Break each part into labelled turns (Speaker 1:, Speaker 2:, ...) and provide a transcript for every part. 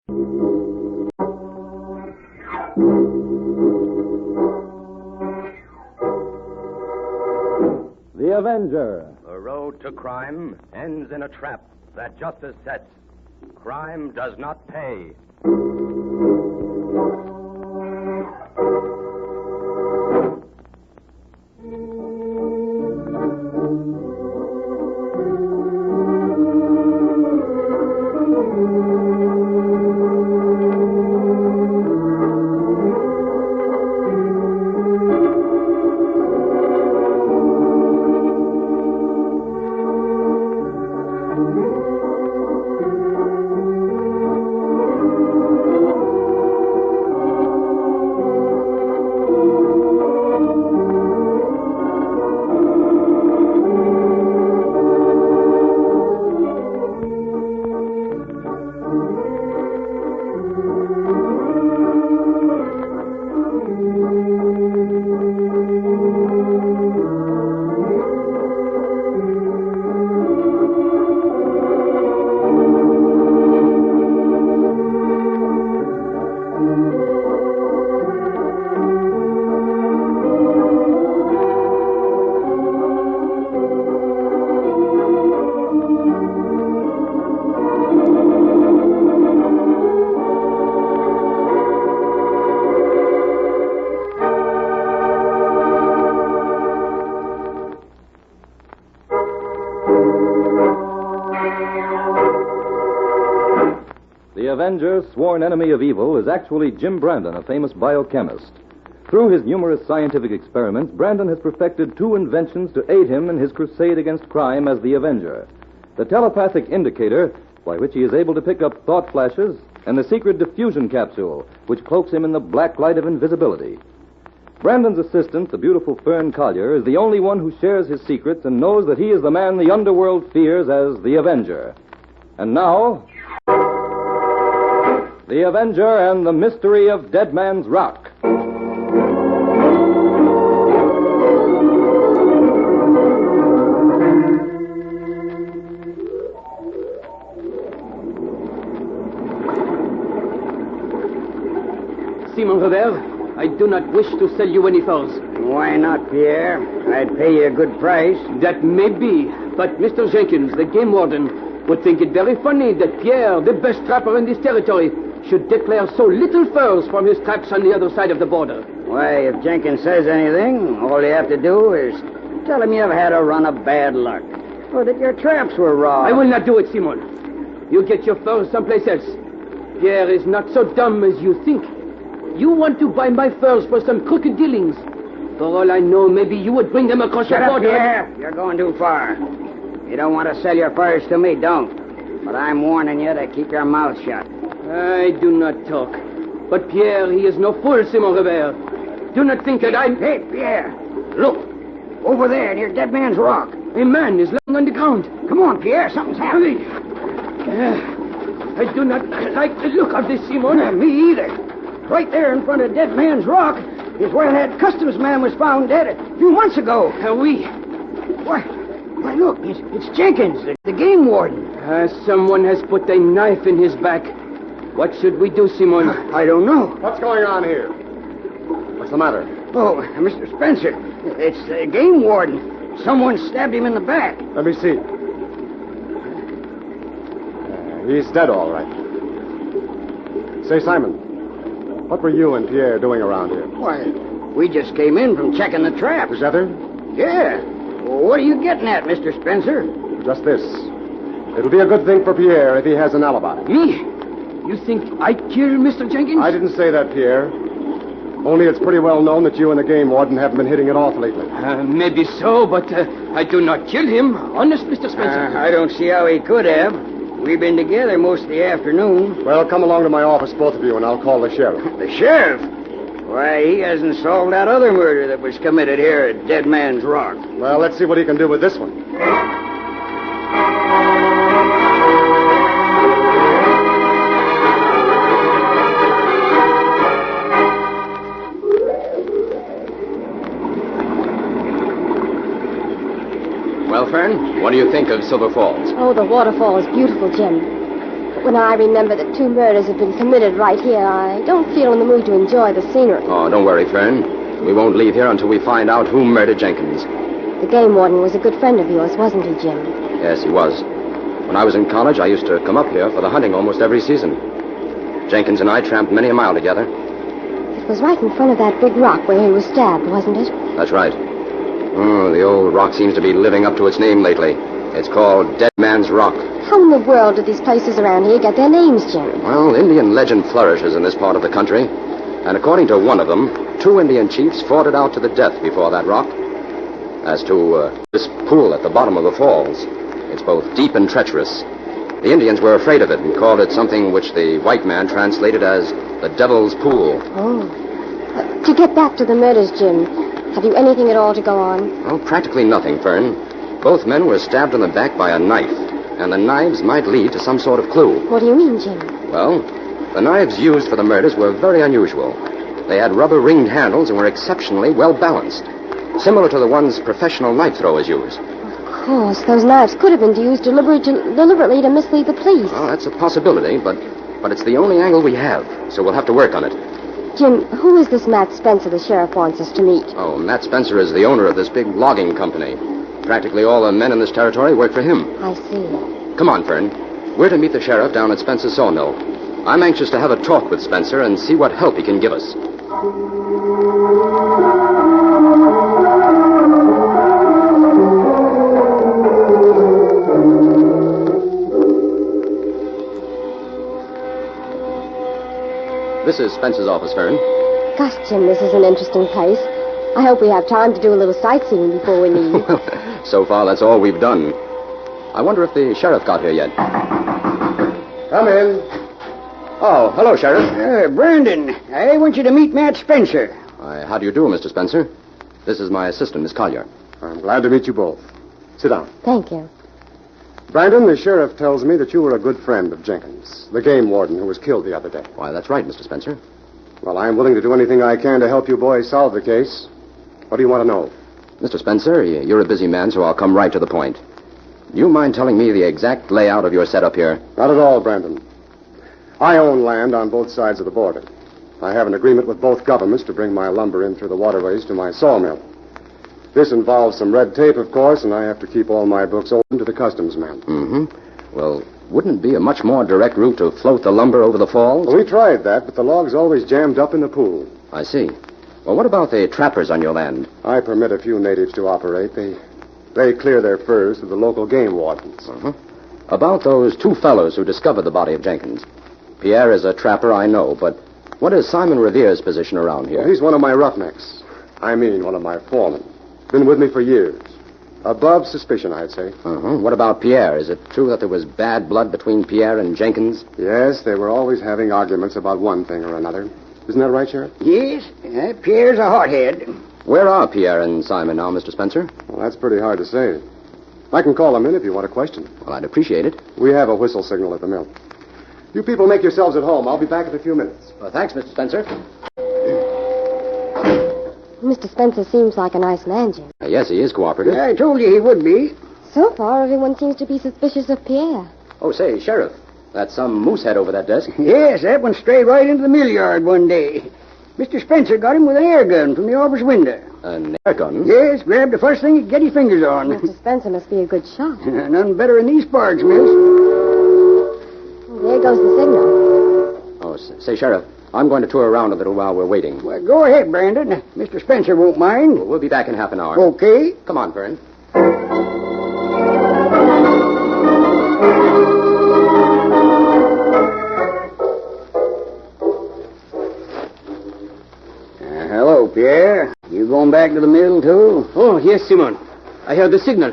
Speaker 1: The Avenger.
Speaker 2: The road to crime ends in a trap that justice sets. Crime does not pay.
Speaker 1: The Avenger, sworn enemy of evil, is actually Jim Brandon, a famous biochemist. Through his numerous scientific experiments, Brandon has perfected two inventions to aid him in his crusade against crime as the Avenger: the telepathic indicator, by which he is able to pick up thought flashes, and the secret diffusion capsule, which cloaks him in the black light of invisibility. Brandon's assistant, the beautiful Fern Collier, is the only one who shares his secrets and knows that he is the man the underworld fears as the Avenger. And now, The Avenger and the Mystery of Dead Man's Rock.
Speaker 3: Simon Robert, I do not wish to sell you any furs.
Speaker 4: Why not, Pierre? I'd pay you a good price.
Speaker 3: That may be, but Mr. Jenkins, the game warden, would think it very funny that Pierre, the best trapper in this territory, should declare so little furs from his traps on the other side of the border.
Speaker 4: Why, if Jenkins says anything, all you have to do is tell him you've had a run of bad luck, or that your traps were raw.
Speaker 3: I will not do it, Simon. You get your furs someplace else. Pierre is not so dumb as you think. You want to buy my furs for some crooked dealings. For all I know, maybe you would bring them across the border.
Speaker 4: Pierre. You're going too far. You don't want to sell your furs to me, don't. But I'm warning you to keep your mouth shut.
Speaker 3: I do not talk. But Pierre, he is no fool, Simon Robert. Do not think that I'm...
Speaker 4: Hey, Pierre, look. Over there near Dead Man's Rock.
Speaker 3: A man is lying on the ground.
Speaker 4: Come on, Pierre, something's happening.
Speaker 3: I do not like the look of this, Simon.
Speaker 4: Me either. Right there in front of Dead Man's Rock is where that customs man was found dead a few months ago. Why, look, it's Jenkins, the game warden.
Speaker 3: Someone has put a knife in his back. What should we do, Simon?
Speaker 4: I don't know.
Speaker 5: What's going on here? What's the matter?
Speaker 4: Oh, Mr. Spencer, it's the game warden. Someone stabbed him in the back.
Speaker 5: Let me see. He's dead, all right. Say, Simon, what were you and Pierre doing around here?
Speaker 4: Why, we just came in from checking the traps.
Speaker 5: Together?
Speaker 4: Yeah. What are you getting at, Mr. Spencer?
Speaker 5: Just this. It'll be a good thing for Pierre if he has an alibi.
Speaker 3: Me? You think I killed Mr. Jenkins?
Speaker 5: I didn't say that, Pierre. Only it's pretty well known that you and the game warden haven't been hitting it off lately.
Speaker 3: Maybe so, but I do not kill him. Honest, Mr. Spencer.
Speaker 4: I don't see how he could have. We've been together most of the afternoon.
Speaker 5: Well, come along to my office, both of you, and I'll call the sheriff.
Speaker 4: The sheriff? Why, he hasn't solved that other murder that was committed here at Dead Man's Rock.
Speaker 5: Well, let's see what he can do with this one.
Speaker 2: Well, Fern, what do you think of Silver Falls?
Speaker 6: Oh, the waterfall is beautiful, Jim. When I remember that 2 murders have been committed right here, I don't feel in the mood to enjoy the scenery.
Speaker 7: Oh, don't worry, Fern. We won't leave here until we find out who murdered Jenkins.
Speaker 6: The game warden was a good friend of yours, wasn't he, Jim?
Speaker 7: Yes, he was. When I was in college, I used to come up here for the hunting almost every season. Jenkins and I tramped many a mile together.
Speaker 6: It was right in front of that big rock where he was stabbed, wasn't it?
Speaker 7: That's right. Oh, the old rock seems to be living up to its name lately. It's called Dead Man's Rock.
Speaker 6: How in the world did these places around here get their names, Jim?
Speaker 7: Well, Indian legend flourishes in this part of the country. And according to one of them, 2 Indian chiefs fought it out to the death before that rock. As to this pool at the bottom of the falls, it's both deep and treacherous. The Indians were afraid of it and called it something which the white man translated as the Devil's Pool.
Speaker 6: Oh. To get back to the murders, Jim, have you anything at all to go on?
Speaker 7: Well, practically nothing, Fern. Both men were stabbed in the back by a knife, and the knives might lead to some sort of clue.
Speaker 6: What do you mean, Jim?
Speaker 7: Well, the knives used for the murders were very unusual. They had rubber-ringed handles and were exceptionally well-balanced, similar to the ones professional knife throwers use.
Speaker 6: Of course, those knives could have been used deliberately to mislead the police.
Speaker 7: Well, that's a possibility, but it's the only angle we have, so we'll have to work on it.
Speaker 6: Jim, who is this Matt Spencer the sheriff wants us to meet?
Speaker 7: Oh, Matt Spencer is the owner of this big logging company. Practically all the men in this territory work for him.
Speaker 6: I see.
Speaker 7: Come on, Fern. We're to meet the sheriff down at Spencer's sawmill. I'm anxious to have a talk with Spencer and see what help he can give us. This is Spencer's office, Fern.
Speaker 6: Gosh, Jim, this is an interesting place. I hope we have time to do a little sightseeing before we leave.
Speaker 7: So far, that's all we've done. I wonder if the sheriff got here yet.
Speaker 5: Come in.
Speaker 7: Oh, hello, Sheriff.
Speaker 4: Brandon, I want you to meet Matt Spencer.
Speaker 7: How do you do, Mr. Spencer? This is my assistant, Miss Collier.
Speaker 5: I'm glad to meet you both. Sit down.
Speaker 6: Thank you.
Speaker 5: Brandon, the sheriff tells me that you were a good friend of Jenkins, the game warden who was killed the other day.
Speaker 7: Why, that's right, Mr. Spencer.
Speaker 5: Well, I'm willing to do anything I can to help you boys solve the case. What do you want to know?
Speaker 7: Mr. Spencer, you're a busy man, so I'll come right to the point. Do you mind telling me the exact layout of your setup here?
Speaker 5: Not at all, Brandon. I own land on both sides of the border. I have an agreement with both governments to bring my lumber in through the waterways to my sawmill. This involves some red tape, of course, and I have to keep all my books open to the customs man.
Speaker 7: Mm-hmm. Well, wouldn't it be a much more direct route to float the lumber over the falls?
Speaker 5: Well, we tried that, but the logs always jammed up in the pool.
Speaker 7: I see. Well, what about the trappers on your land?
Speaker 5: I permit a few natives to operate. They clear their furs to the local game wardens.
Speaker 7: Uh-huh. About those 2 fellows who discovered the body of Jenkins. Pierre is a trapper, I know, but what is Simon Revere's position around here?
Speaker 5: Well, he's one of my roughnecks. I mean, one of my foremen. Been with me for years. Above suspicion, I'd say.
Speaker 7: Uh-huh. What about Pierre? Is it true that there was bad blood between Pierre and Jenkins?
Speaker 5: Yes, they were always having arguments about one thing or another. Isn't that right, Sheriff?
Speaker 4: Yes, Pierre's a hothead.
Speaker 7: Where are Pierre and Simon now, Mr. Spencer?
Speaker 5: Well, that's pretty hard to say. I can call them in if you want a question.
Speaker 7: Well, I'd appreciate it.
Speaker 5: We have a whistle signal at the mill. You people make yourselves at home. I'll be back in a few minutes.
Speaker 7: Well, thanks, Mr. Spencer.
Speaker 6: Mr. Spencer seems like a nice man, Jim.
Speaker 7: Yes, he is cooperative.
Speaker 4: I told you he would be.
Speaker 6: So far, everyone seems to be suspicious of Pierre.
Speaker 7: Oh, say, Sheriff, that's some moose head over that desk.
Speaker 4: Yes, that went straight right into the mill yard one day. Mr. Spencer got him with an air gun from the office window.
Speaker 7: An air gun?
Speaker 4: Yes, grabbed the first thing he could get his fingers on.
Speaker 6: Mr. Spencer must be a good shot.
Speaker 4: None better in these parts, miss.
Speaker 6: There goes the signal.
Speaker 7: Oh, say, Sheriff, I'm going to tour around a little while we're waiting.
Speaker 4: Well, go ahead, Brandon. Mr. Spencer won't mind.
Speaker 7: We'll be back in half an hour.
Speaker 4: Okay.
Speaker 7: Come on, Fern.
Speaker 4: Hello, Pierre. You going back to the mill, too?
Speaker 3: Oh, yes, Simon. I heard the signal.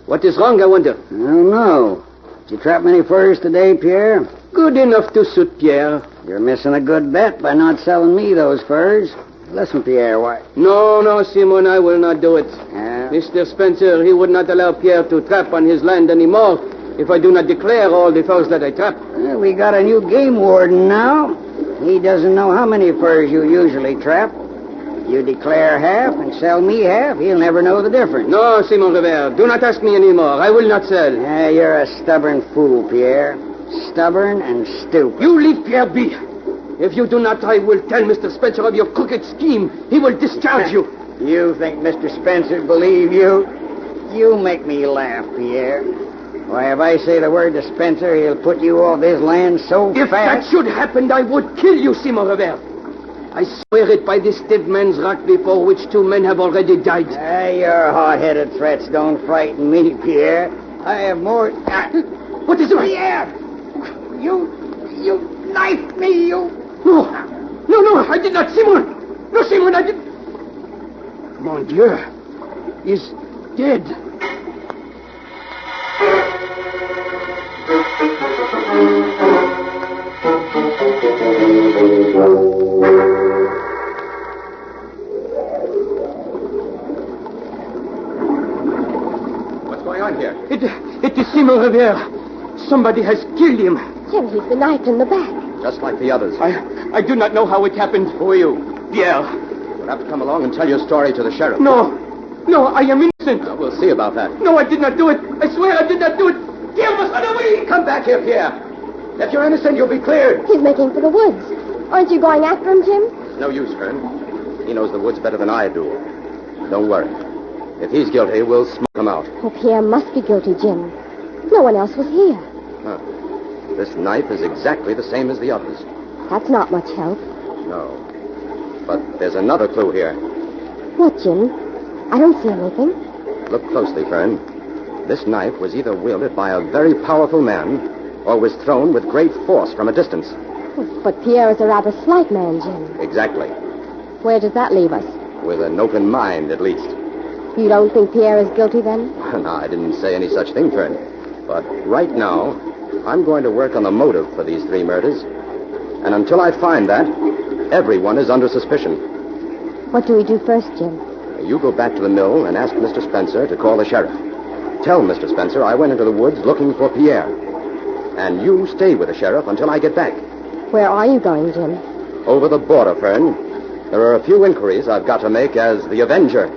Speaker 3: What is wrong, I wonder?
Speaker 4: I don't know. Did you trap many furs today, Pierre?
Speaker 3: Good enough to suit Pierre.
Speaker 4: You're missing a good bet by not selling me those furs. Listen, Pierre, why...
Speaker 3: No, Simon, I will not do it. Mr. Spencer, he would not allow Pierre to trap on his land anymore if I do not declare all the furs that I trap.
Speaker 4: Well, we got a new game warden now. He doesn't know how many furs you usually trap. You declare half and sell me half, he'll never know the difference.
Speaker 3: No, Simon Rivera, do not ask me anymore. I will not sell.
Speaker 4: You're a stubborn fool, Pierre. Stubborn and stupid.
Speaker 3: You leave Pierre be. If you do not, I will tell Mr. Spencer of your crooked scheme. He will discharge you.
Speaker 4: You think Mr. Spencer believe you? You make me laugh, Pierre. Why, if I say the word to Spencer, he'll put you off this land so
Speaker 3: If
Speaker 4: fast...
Speaker 3: that should happen, I would kill you, Simon Revere. I swear it by this dead man's rock before which 2 men have already died.
Speaker 4: Your hot-headed threats don't frighten me, Pierre. I have more...
Speaker 3: What is it?
Speaker 4: Pierre! You knifed me, you...
Speaker 3: No, I did not, Simon. No, Simon, I did... Mon Dieu, he's dead.
Speaker 7: What's going on here?
Speaker 3: It is Simon Revere. Somebody has killed him.
Speaker 6: Jim, he's been knifed in the back.
Speaker 7: Just like the others.
Speaker 3: I do not know how it happened.
Speaker 7: Who are you?
Speaker 3: Pierre.
Speaker 7: You'll have to come along and tell your story to the sheriff.
Speaker 3: No, I am innocent.
Speaker 7: We'll see about that.
Speaker 3: No, I did not do it. I swear I did not do it. Pierre must run away.
Speaker 7: Come back here, Pierre. If you're innocent, you'll be cleared.
Speaker 6: He's making for the woods. Aren't you going after him, Jim?
Speaker 7: No use, Fern. He knows the woods better than I do. Don't worry. If he's guilty, we'll smoke him out.
Speaker 6: Oh, Pierre must be guilty, Jim. No one else was here.
Speaker 7: Huh. This knife is exactly the same as the others.
Speaker 6: That's not much help.
Speaker 7: No. But there's another clue here.
Speaker 6: What, Jim? I don't see anything.
Speaker 7: Look closely, Fern. This knife was either wielded by a very powerful man or was thrown with great force from a distance.
Speaker 6: But Pierre is a rather slight man, Jim.
Speaker 7: Exactly.
Speaker 6: Where does that leave us?
Speaker 7: With an open mind, at least.
Speaker 6: You don't think Pierre is guilty, then?
Speaker 7: No, I didn't say any such thing, Fern. But right now, I'm going to work on the motive for these 3 murders. And until I find that, everyone is under suspicion.
Speaker 6: What do we do first, Jim?
Speaker 7: You go back to the mill and ask Mr. Spencer to call the sheriff. Tell Mr. Spencer I went into the woods looking for Pierre. And you stay with the sheriff until I get back.
Speaker 6: Where are you going, Jim?
Speaker 7: Over the border, Fern. There are a few inquiries I've got to make as the Avenger.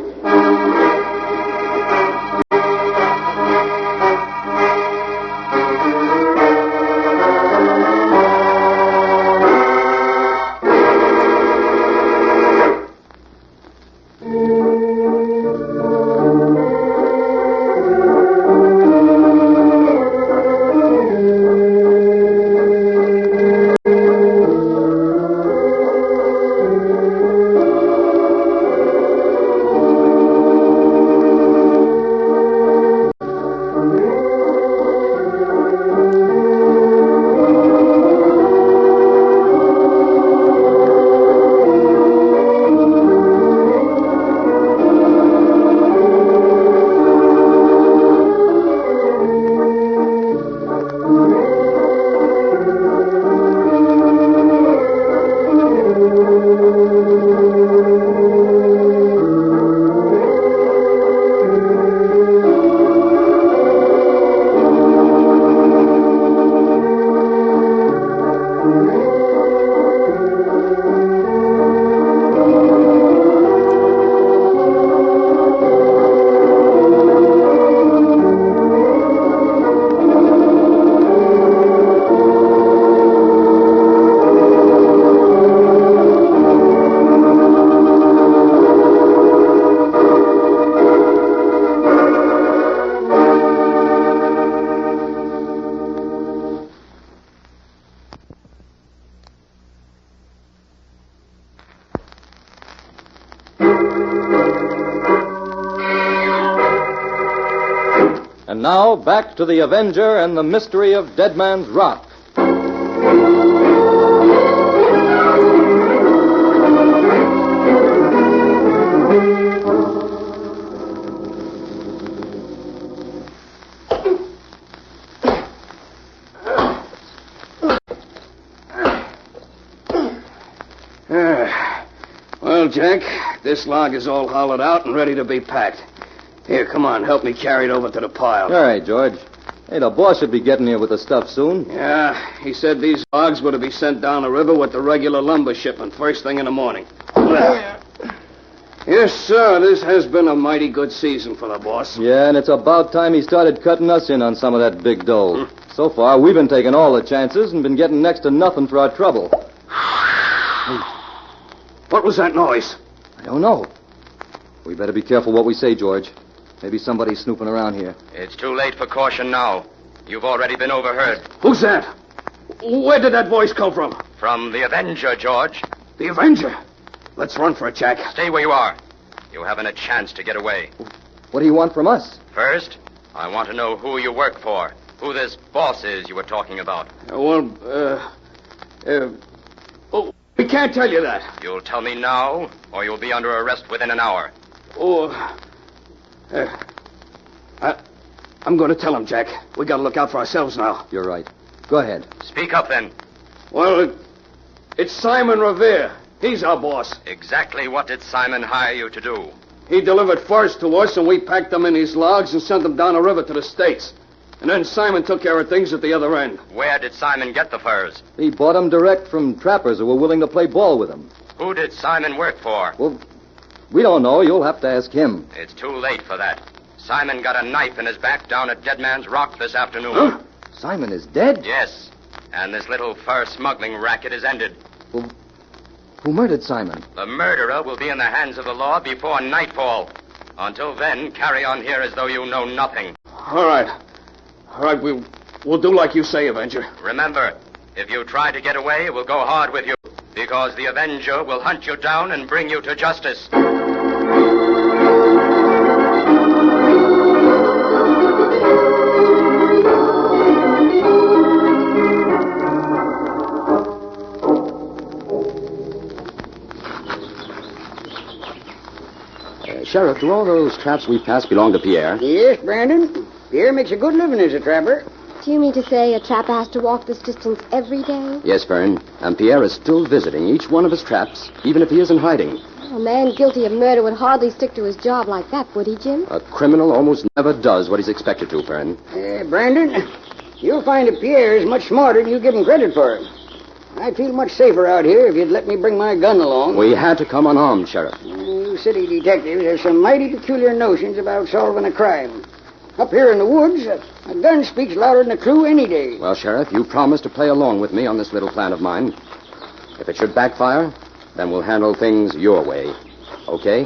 Speaker 1: And now, back to the Avenger and the mystery of Dead Man's Rock.
Speaker 3: Well, Jack, this log is all hollowed out and ready to be packed. Here, come on, help me carry it over to the pile.
Speaker 1: All right, George. Hey, the boss should be getting here with the stuff soon.
Speaker 3: Yeah, he said these logs were to be sent down the river with the regular lumber shipment first thing in the morning. Here, Yes, sir. This has been a mighty good season for the boss.
Speaker 1: Yeah, and it's about time he started cutting us in on some of that big dough. So far, we've been taking all the chances and been getting next to nothing for our trouble.
Speaker 3: What was that noise?
Speaker 1: I don't know. We better be careful what we say, George. Maybe somebody's snooping around here.
Speaker 2: It's too late for caution now. You've already been overheard.
Speaker 3: Who's that? Where did that voice come from?
Speaker 2: From the Avenger, George.
Speaker 3: The Avenger. Let's run for it, Jack.
Speaker 2: Stay where you are. You haven't a chance to get away.
Speaker 1: What do you want from us?
Speaker 2: First, I want to know who you work for. Who this boss is you were talking about.
Speaker 3: We can't tell you that.
Speaker 2: You'll tell me now, or you'll be under arrest within an hour.
Speaker 3: I'm going to tell him, Jack. We got to look out for ourselves now.
Speaker 1: You're right. Go ahead.
Speaker 2: Speak up, then.
Speaker 3: Well, it's Simon Revere. He's our boss.
Speaker 2: Exactly what did Simon hire you to do?
Speaker 3: He delivered furs to us, and we packed them in these logs and sent them down the river to the States. And then Simon took care of things at the other end.
Speaker 2: Where did Simon get the furs?
Speaker 1: He bought them direct from trappers who were willing to play ball with him.
Speaker 2: Who did Simon work for?
Speaker 1: Well, we don't know. You'll have to ask him.
Speaker 2: It's too late for that. Simon got a knife in his back down at Dead Man's Rock this afternoon.
Speaker 3: Huh?
Speaker 1: Simon is dead?
Speaker 2: Yes. And this little fur smuggling racket is ended.
Speaker 1: Well, who murdered Simon?
Speaker 2: The murderer will be in the hands of the law before nightfall. Until then, carry on here as though you know nothing.
Speaker 3: All right, we'll do like you say, Avenger.
Speaker 2: Remember, if you try to get away, we'll go hard with you. Because the Avenger will hunt you down and bring you to justice.
Speaker 7: Sheriff, do all those traps we passed belong to Pierre?
Speaker 4: Yes, Brandon. Pierre makes a good living as a trapper.
Speaker 6: Do you mean to say a trapper has to walk this distance every day?
Speaker 7: Yes, Fern. And Pierre is still visiting each one of his traps, even if he isn't hiding.
Speaker 6: A man guilty of murder would hardly stick to his job like that, would he, Jim?
Speaker 7: A criminal almost never does what he's expected to, Fern.
Speaker 4: Brandon, you'll find that Pierre is much smarter than you give him credit for. I'd feel much safer out here if you'd let me bring my gun along.
Speaker 7: We had to come unarmed, Sheriff.
Speaker 4: You city detectives have some mighty peculiar notions about solving a crime. Up here in the woods, a gun speaks louder than a clue any day.
Speaker 7: Well, Sheriff, you promised to play along with me on this little plan of mine. If it should backfire, then we'll handle things your way. Okay?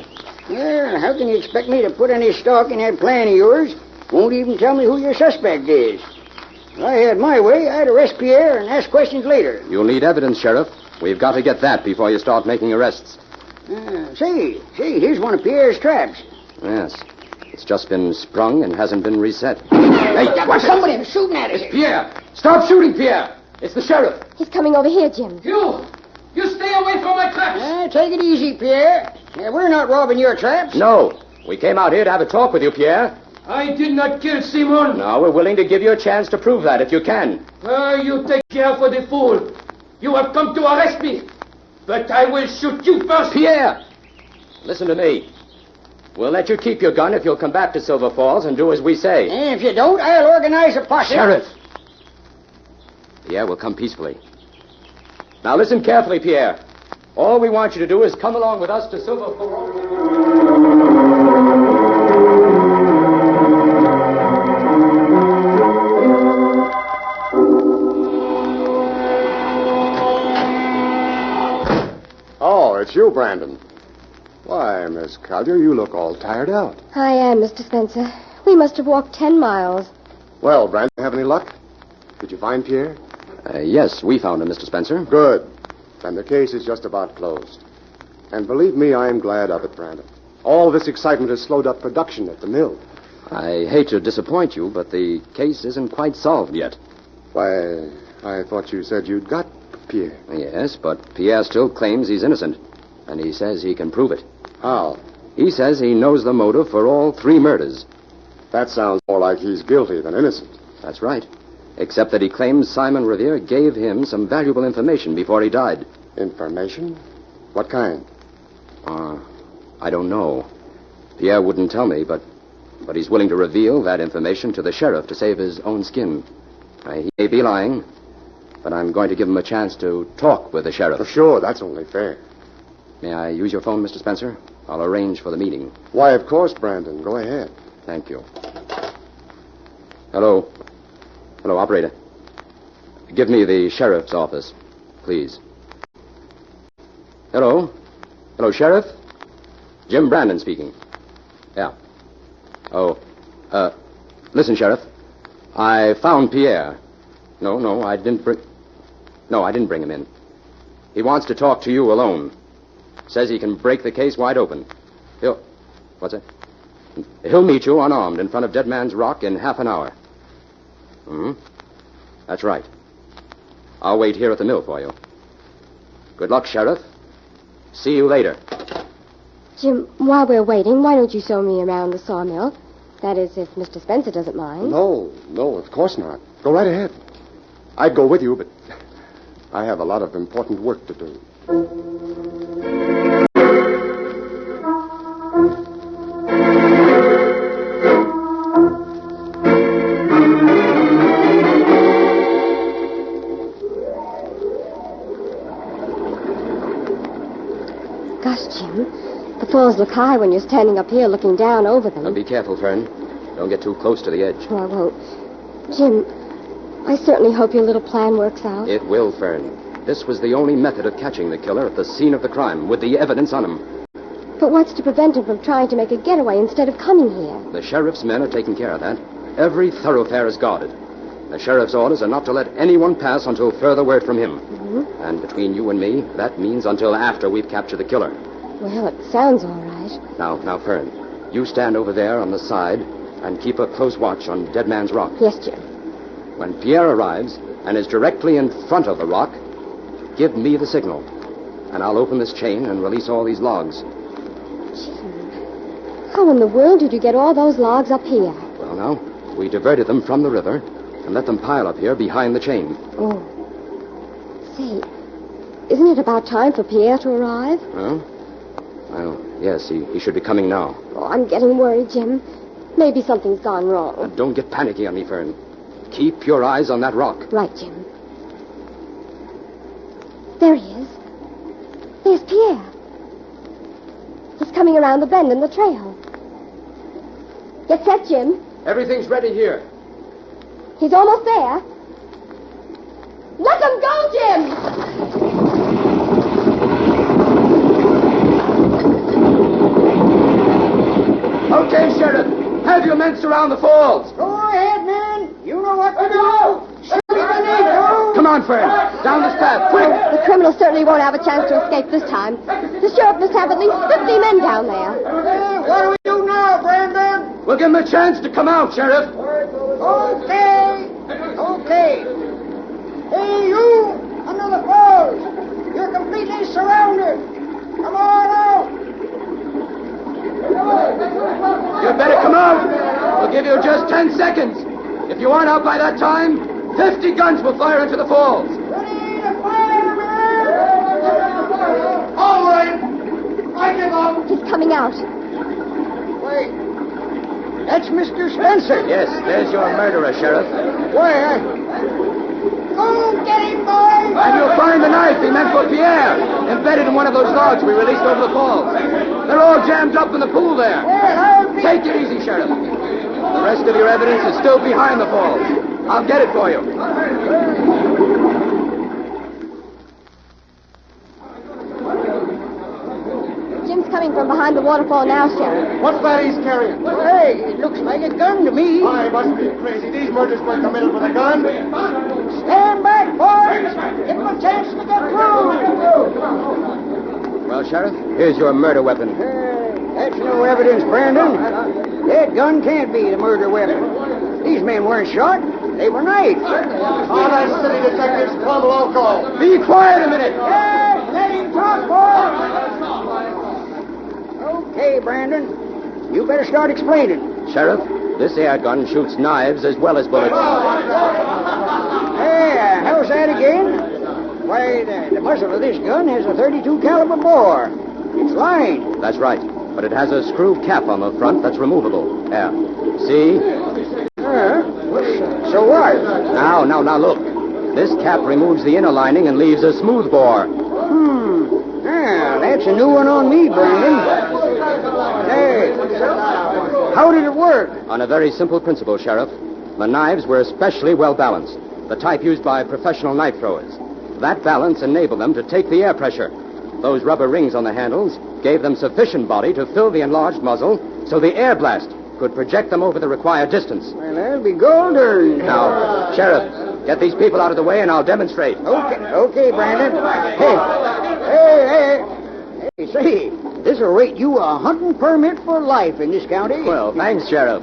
Speaker 4: Well, how can you expect me to put any stock in that plan of yours? Won't even tell me who your suspect is. If I had my way, I'd arrest Pierre and ask questions later.
Speaker 7: You'll need evidence, Sheriff. We've got to get that before you start making arrests.
Speaker 4: Say, here's one of Pierre's traps.
Speaker 7: Yes. It's just been sprung and hasn't been reset.
Speaker 4: Hey, somebody shooting at us.
Speaker 3: Pierre! Stop shooting, Pierre! It's the sheriff.
Speaker 6: He's coming over here, Jim.
Speaker 3: You stay away from my traps!
Speaker 4: Take it easy, Pierre. We're not robbing your traps.
Speaker 7: No. We came out here to have a talk with you, Pierre.
Speaker 3: I did not kill Simon.
Speaker 7: Now, we're willing to give you a chance to prove that if you can.
Speaker 3: You take care for the fool. You have come to arrest me. But I will shoot you first.
Speaker 7: Pierre! Listen to me. We'll let you keep your gun if you'll come back to Silver Falls and do as we say.
Speaker 4: And if you don't, I'll organize a posse.
Speaker 7: Sheriff! Pierre will come peacefully. Now listen carefully, Pierre. All we want you to do is come along with us to Silver Falls.
Speaker 5: Oh, it's you, Brandon. Why, Miss Collier, you look all tired out.
Speaker 6: I am, Mr. Spencer. We must have walked 10 miles.
Speaker 5: Well, Brandon, have any luck? Did you find Pierre?
Speaker 7: Yes, we found him, Mr. Spencer.
Speaker 5: Good. Then the case is just about closed. And believe me, I am glad of it, Brandon. All this excitement has slowed up production at the mill.
Speaker 7: I hate to disappoint you, but the case isn't quite solved yet.
Speaker 5: Why, I thought you said you'd got Pierre.
Speaker 7: Yes, but Pierre still claims he's innocent. And he says he can prove it.
Speaker 5: How?
Speaker 7: He says he knows the motive for all 3 murders.
Speaker 5: That sounds more like he's guilty than innocent.
Speaker 7: That's right. Except that he claims Simon Revere gave him some valuable information before he died.
Speaker 5: Information? What kind?
Speaker 7: I don't know. Pierre wouldn't tell me, but he's willing to reveal that information to the sheriff to save his own skin. He may be lying, but I'm going to give him a chance to talk with the sheriff.
Speaker 5: For sure, that's only fair.
Speaker 7: May I use your phone, Mr. Spencer? I'll arrange for the meeting.
Speaker 5: Why, of course, Brandon. Go ahead.
Speaker 7: Thank you. Hello. Hello, operator. Give me the sheriff's office, please. Hello. Hello, Sheriff. Jim Brandon speaking. Yeah. Oh, listen, Sheriff. I found Pierre. No, I didn't bring him in. He wants to talk to you alone. Says he can break the case wide open. What's that? He'll meet you unarmed in front of Dead Man's Rock in half an hour. That's right. I'll wait here at the mill for you. Good luck, Sheriff. See you later.
Speaker 6: Jim, while we're waiting, why don't you show me around the sawmill? That is, if Mr. Spencer doesn't mind.
Speaker 5: No, of course not. Go right ahead. I'd go with you, but I have a lot of important work to do.
Speaker 6: Gosh, Jim, the falls look high when you're standing up here looking down over them.
Speaker 7: Now be careful, Fern. Don't get too close to the edge.
Speaker 6: Oh, I won't. Jim, I certainly hope your little plan works out.
Speaker 7: It will, Fern. This was the only method of catching the killer at the scene of the crime, with the evidence on him.
Speaker 6: But what's to prevent him from trying to make a getaway instead of coming here?
Speaker 7: The sheriff's men are taking care of that. Every thoroughfare is guarded. The sheriff's orders are not to let anyone pass until further word from him.
Speaker 6: Mm-hmm.
Speaker 7: And between you and me, that means until after we've captured the killer.
Speaker 6: Well, it sounds all right.
Speaker 7: Now, Fern, you stand over there on the side and keep a close watch on Dead Man's Rock.
Speaker 6: Yes, Jim.
Speaker 7: When Pierre arrives and is directly in front of the rock, give me the signal, and I'll open this chain and release all these logs.
Speaker 6: Jim, how in the world did you get all those logs up here?
Speaker 7: Well, now, we diverted them from the river and let them pile up here behind the chain.
Speaker 6: Oh. Say, isn't it about time for Pierre to arrive?
Speaker 7: Huh? Well, yes, he should be coming now.
Speaker 6: Oh, I'm getting worried, Jim. Maybe something's gone wrong.
Speaker 7: Now, don't get panicky on me, Fern. Keep your eyes on that rock.
Speaker 6: Right, Jim. There he is. There's Pierre. He's coming around the bend in the trail. Get set, Jim.
Speaker 7: Everything's ready here.
Speaker 6: He's almost there. Let them go, Jim!
Speaker 3: Okay, Sheriff. Have your men surround the falls.
Speaker 4: Go ahead, man. You know what to do. Shoot if you need to.
Speaker 3: Come on, Fern. Down this path, quick.
Speaker 6: The criminal certainly won't have a chance to escape this time. The sheriff must have at least 50 men down there.
Speaker 4: What do we do now, Brandon?
Speaker 3: We'll give him a chance to come out, Sheriff.
Speaker 4: Okay. Hey, you, under the falls. You're completely surrounded. Come on out.
Speaker 3: You better come out. We'll give you just 10 seconds. If you aren't out by that time, 50 guns will fire into the falls.
Speaker 4: Ready to fire, man.
Speaker 3: All right. I give up.
Speaker 6: He's coming out.
Speaker 4: Wait. That's Mr. Spencer.
Speaker 7: Yes, there's your murderer, Sheriff.
Speaker 4: Where? Go get him, boys.
Speaker 3: And you'll find the knife he meant for Pierre, embedded in one of those logs we released over the falls. They're all jammed up in the pool there.
Speaker 4: Well, I'll be...
Speaker 3: Take it easy, Sheriff. The rest of your evidence is still behind the falls. I'll get it for you.
Speaker 6: Jim's coming from behind the waterfall now, Sheriff.
Speaker 5: What's that he's carrying?
Speaker 4: Hey, it looks like a gun to me.
Speaker 5: I must be crazy. These murders weren't committed with a gun.
Speaker 4: Stand back, boys. Give him a chance to get through.
Speaker 7: Well, Sheriff, here's your murder weapon.
Speaker 4: That's no evidence, Brandon. That gun can't be the murder weapon. These men weren't shot. They were knifed.
Speaker 5: All right, city detectives, come loco.
Speaker 3: Be quiet a minute.
Speaker 4: Yes, let him talk, boys. Okay, Brandon. You better start explaining.
Speaker 7: Sheriff, this air gun shoots knives as well as bullets.
Speaker 4: Hey, how's that again? Why, the muzzle of this gun has a .32 caliber bore. It's lined.
Speaker 7: That's right. But it has a screw cap on the front that's removable. There. See?
Speaker 4: So what?
Speaker 7: Now, look. This cap removes the inner lining and leaves a smooth bore.
Speaker 4: Yeah, that's a new one on me, Brandon. Hey, how did it work?
Speaker 7: On a very simple principle, Sheriff. The knives were especially well balanced, the type used by professional knife throwers. That balance enabled them to take the air pressure. Those rubber rings on the handles gave them sufficient body to fill the enlarged muzzle so the air blast could project them over the required distance.
Speaker 4: Well, that'll be golden.
Speaker 7: Now, Sheriff, get these people out of the way and I'll demonstrate.
Speaker 4: Okay, Brandon. Hey, say, this'll rate you a hunting permit for life in this county.
Speaker 7: Well, thanks, Sheriff.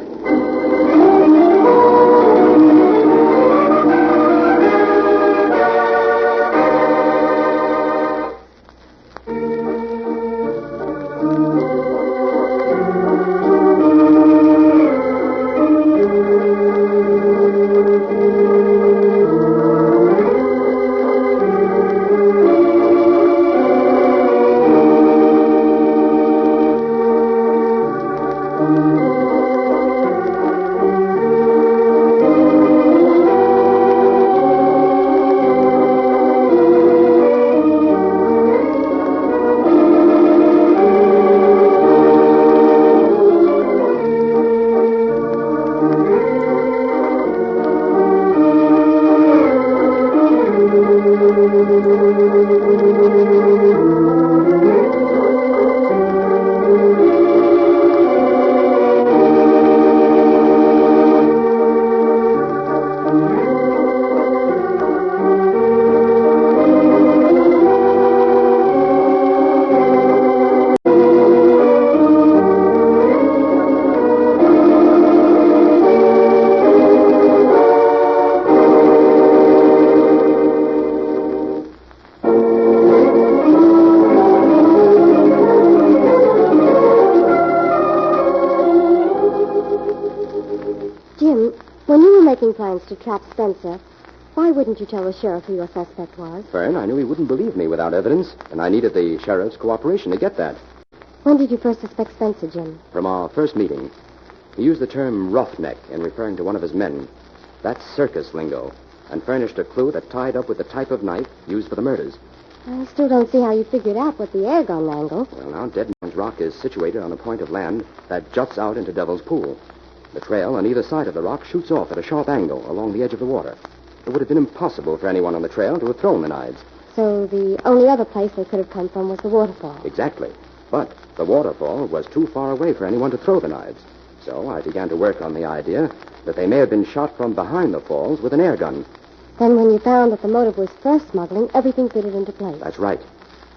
Speaker 6: Plans to trap Spencer. Why wouldn't you tell the sheriff who your suspect was?
Speaker 7: Fern, I knew he wouldn't believe me without evidence, and I needed the sheriff's cooperation to get that.
Speaker 6: When did you first suspect Spencer, Jim?
Speaker 7: From our first meeting. He used the term roughneck in referring to one of his men. That's circus lingo, and furnished a clue that tied up with the type of knife used for the murders.
Speaker 6: I still don't see how you figured out what the air gun angle.
Speaker 7: Well, now, Dead Man's Rock is situated on a point of land that juts out into Devil's Pool. The trail on either side of the rock shoots off at a sharp angle along the edge of the water. It would have been impossible for anyone on the trail to have thrown the knives.
Speaker 6: So the only other place they could have come from was the waterfall.
Speaker 7: Exactly. But the waterfall was too far away for anyone to throw the knives. So I began to work on the idea that they may have been shot from behind the falls with an air gun.
Speaker 6: Then when you found that the motive was first smuggling, everything fitted into place.
Speaker 7: That's right.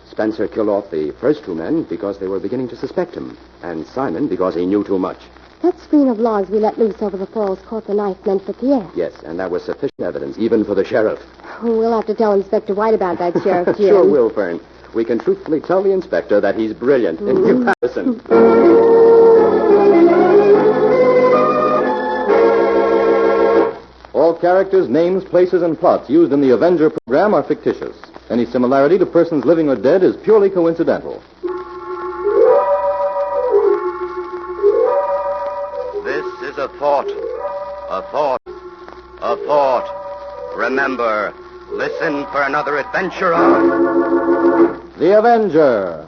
Speaker 7: Spencer killed off the first two men because they were beginning to suspect him, and Simon because he knew too much.
Speaker 6: That screen of logs we let loose over the falls caught the knife meant for Pierre.
Speaker 7: Yes, and that was sufficient evidence, even for the sheriff.
Speaker 6: We'll have to tell Inspector White about that, Sheriff Jim.
Speaker 7: Sure will, Fern. We can truthfully tell the inspector that he's brilliant in comparison.
Speaker 1: All characters, names, places, and plots used in the Avenger program are fictitious. Any similarity to persons living or dead is purely coincidental.
Speaker 2: This is a thought. A thought. A thought. Remember, listen for another adventure of...
Speaker 1: The Avenger.